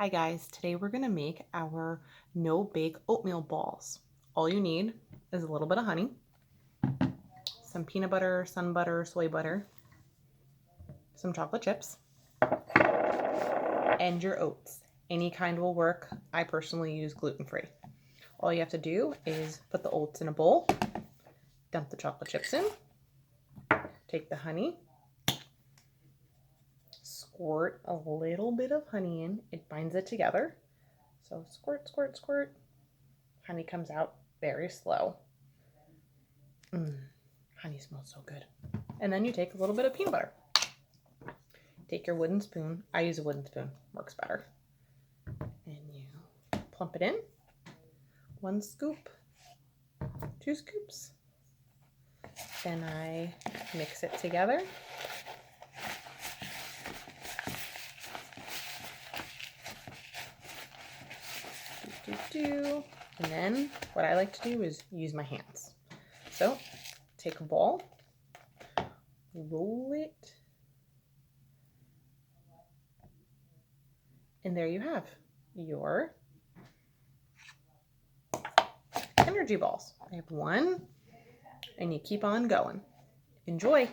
Hi guys, today we're gonna make our no-bake oatmeal balls. All you need is a little bit of honey, some peanut butter, sun butter, soy butter, some chocolate chips, and your oats. Any kind will work. I personally use gluten-free. All you have to do is put the oats in a bowl, dump the chocolate chips in, take the honey, squirt a little bit of honey in. It binds it together. So squirt, squirt, squirt. Honey comes out very slow. Honey smells so good. And then you take a little bit of peanut butter. Take your wooden spoon. I use a wooden spoon. Works better. And you plump it in. 1 scoop. 2 scoops. Then I mix it together. And then what I like to do is use my hands. So take a ball, roll it, and there you have your energy balls. I have 1, and you keep on going. Enjoy!